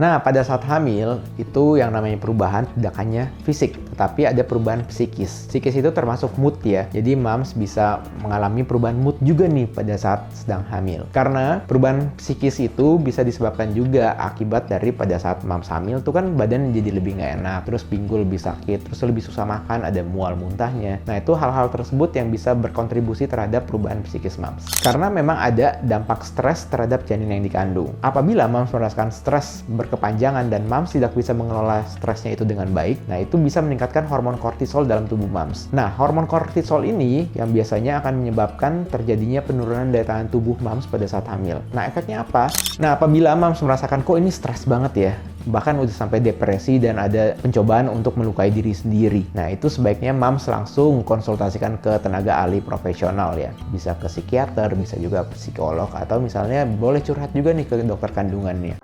Nah, pada saat hamil, itu yang namanya perubahan tidak hanya fisik, tetapi ada perubahan psikis. Psikis itu termasuk mood ya. Jadi moms bisa mengalami perubahan mood juga nih pada saat sedang hamil. Karena perubahan psikis itu bisa disebabkan juga akibat dari pada saat moms hamil tuh kan badan jadi lebih nggak enak, terus pinggul lebih sakit, terus lebih susah makan, ada mual muntahnya. Nah, itu hal-hal tersebut yang bisa berkontribusi terhadap perubahan psikis moms. Karena memang ada dampak stres terhadap janin yang dikandung. Apabila moms merasakan stres berkepanjangan dan moms tidak bisa mengelola stresnya itu dengan baik, nah itu bisa meningkatkan hormon kortisol dalam tubuh moms. Nah, hormon kortisol ini yang biasanya akan menyebabkan terjadinya penurunan daya tahan tubuh moms pada saat hamil. Nah, efeknya apa? Nah, apabila moms merasakan kok ini stres banget ya, bahkan udah sampai depresi dan ada pencobaan untuk melukai diri sendiri. Nah, itu sebaiknya moms langsung konsultasikan ke tenaga ahli profesional ya. Bisa ke psikiater, bisa juga psikolog, atau misalnya boleh curhat juga nih ke dokter kandungannya.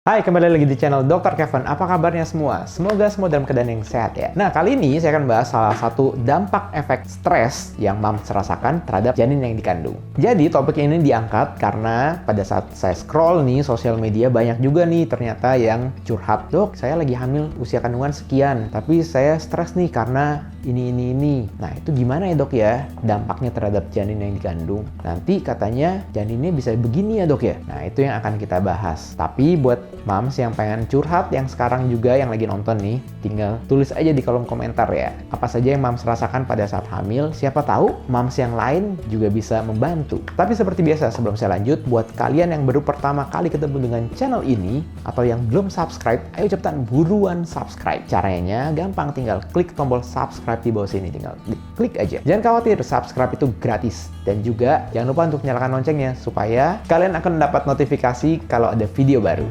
Hai, kembali lagi di channel Dr. Kevin. Apa kabarnya semua? Semoga semua dalam keadaan yang sehat ya. Nah, kali ini saya akan bahas salah satu dampak efek stres yang moms rasakan terhadap janin yang dikandung. Jadi, topik ini diangkat karena pada saat saya scroll nih sosial media, banyak juga nih ternyata yang curhat. Dok, saya lagi hamil usia kandungan sekian, tapi saya stres nih karena ini. Nah, itu gimana ya dok ya dampaknya terhadap janin yang dikandung? Nanti katanya janinnya bisa begini ya dok ya? Nah, itu yang akan kita bahas. Tapi buat moms yang pengen curhat, yang sekarang juga yang lagi nonton nih, tinggal tulis aja di kolom komentar ya. Apa saja yang moms rasakan pada saat hamil, siapa tahu moms yang lain juga bisa membantu. Tapi seperti biasa, sebelum saya lanjut, buat kalian yang baru pertama kali ketemu dengan channel ini, atau yang belum subscribe, ayo cepetan buruan subscribe. Caranya gampang, tinggal klik tombol subscribe di bawah sini, tinggal klik aja. Jangan khawatir, subscribe itu gratis. Dan juga jangan lupa untuk nyalakan loncengnya, supaya kalian akan mendapat notifikasi kalau ada video baru.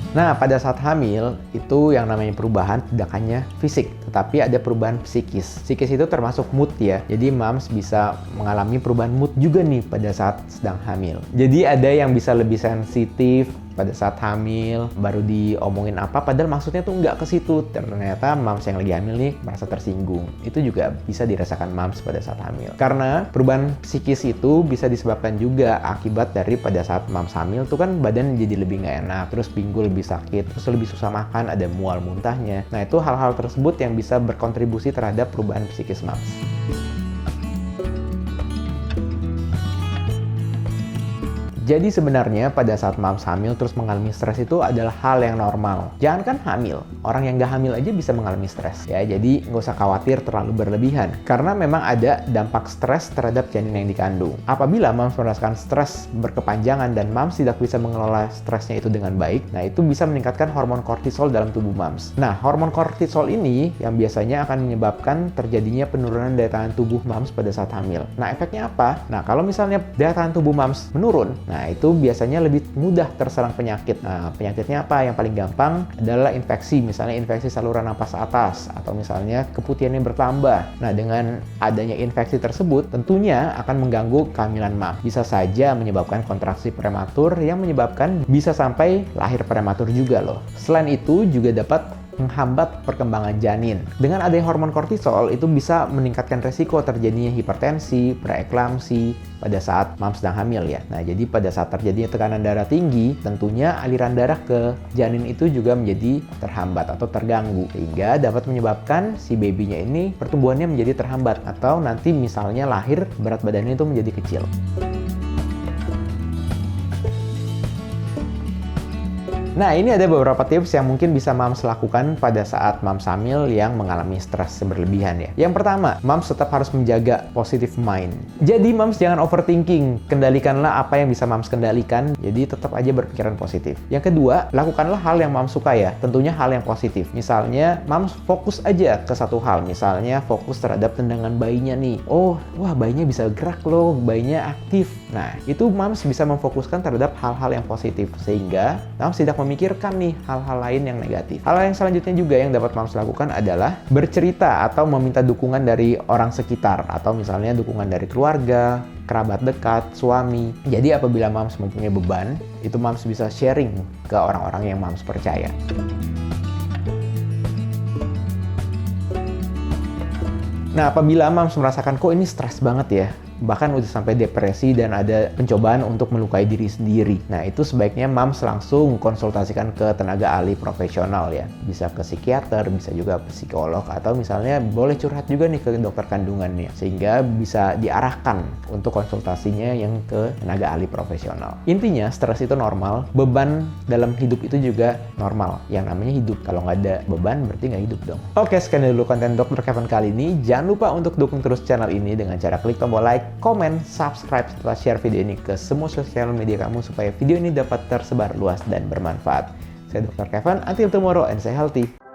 Nah, pada saat hamil, itu yang namanya perubahan tidak hanya fisik, tetapi ada perubahan psikis. Psikis itu termasuk mood ya. Jadi moms bisa mengalami perubahan mood juga nih pada saat sedang hamil. Jadi ada yang bisa lebih sensitif pada saat hamil, baru diomongin apa, padahal maksudnya tuh nggak ke situ. Ternyata moms yang lagi hamil nih merasa tersinggung. Itu juga bisa dirasakan moms pada saat hamil. Karena perubahan psikis itu bisa disebabkan juga akibat dari pada saat moms hamil tuh kan badan jadi lebih nggak enak, terus pinggul lebih sakit, terus lebih susah makan, ada mual muntahnya. Nah, itu hal-hal tersebut yang bisa berkontribusi terhadap perubahan psikis moms. Jadi sebenarnya pada saat moms hamil terus mengalami stres itu adalah hal yang normal. Jangankan hamil, orang yang nggak hamil aja bisa mengalami stres ya. Jadi nggak usah khawatir terlalu berlebihan. Karena memang ada dampak stres terhadap janin yang dikandung. Apabila moms merasakan stres berkepanjangan dan moms tidak bisa mengelola stresnya itu dengan baik, nah itu bisa meningkatkan hormon kortisol dalam tubuh moms. Nah, hormon kortisol ini yang biasanya akan menyebabkan terjadinya penurunan daya tahan tubuh moms pada saat hamil. Nah, efeknya apa? Nah, kalau misalnya daya tahan tubuh moms menurun, nah itu biasanya lebih mudah terserang penyakit. Nah, penyakitnya apa? Yang paling gampang adalah infeksi, misalnya infeksi saluran napas atas, atau misalnya keputihannya bertambah. Nah, dengan adanya infeksi tersebut, tentunya akan mengganggu kehamilan moms. Bisa saja menyebabkan kontraksi prematur yang menyebabkan bisa sampai lahir prematur juga loh. Selain itu, juga dapat menghambat perkembangan janin. Dengan adanya hormon kortisol, itu bisa meningkatkan resiko terjadinya hipertensi, preeklamsi pada saat moms sedang hamil ya. Nah, jadi pada saat terjadinya tekanan darah tinggi, tentunya aliran darah ke janin itu juga menjadi terhambat atau terganggu, sehingga dapat menyebabkan si babynya ini pertumbuhannya menjadi terhambat, atau nanti misalnya lahir berat badannya itu menjadi kecil. Nah, ini ada beberapa tips yang mungkin bisa moms lakukan pada saat moms hamil yang mengalami stres berlebihan ya. Yang pertama, moms tetap harus menjaga positive mind. Jadi moms jangan overthinking, kendalikanlah apa yang bisa moms kendalikan, jadi tetap aja berpikiran positif. Yang kedua, lakukanlah hal yang moms suka ya, tentunya hal yang positif. Misalnya, moms fokus aja ke satu hal, misalnya fokus terhadap tendangan bayinya nih. Oh, wah bayinya bisa gerak loh, bayinya aktif. Nah, itu moms bisa memfokuskan terhadap hal-hal yang positif, sehingga moms tidak memikirkan nih hal-hal lain yang negatif. Hal yang selanjutnya juga yang dapat moms lakukan adalah bercerita atau meminta dukungan dari orang sekitar, atau misalnya dukungan dari keluarga, kerabat dekat, suami. Jadi apabila moms mempunyai beban, itu moms bisa sharing ke orang-orang yang moms percaya. Nah, apabila moms merasakan kok ini stres banget ya, bahkan udah sampai depresi dan ada pencobaan untuk melukai diri sendiri. Nah, itu sebaiknya moms langsung konsultasikan ke tenaga ahli profesional ya. Bisa ke psikiater, bisa juga ke psikolog, atau misalnya boleh curhat juga nih ke dokter kandungannya. Sehingga bisa diarahkan untuk konsultasinya yang ke tenaga ahli profesional. Intinya, stres itu normal, beban dalam hidup itu juga normal. Yang namanya hidup, kalau nggak ada beban berarti nggak hidup dong. Oke, sekian dulu konten Dr. Kevin kali ini. Jangan lupa untuk dukung terus channel ini dengan cara klik tombol like, komen, subscribe, serta share video ini ke semua sosial media kamu supaya video ini dapat tersebar luas dan bermanfaat. Saya Dr. Kevin, until tomorrow and stay healthy.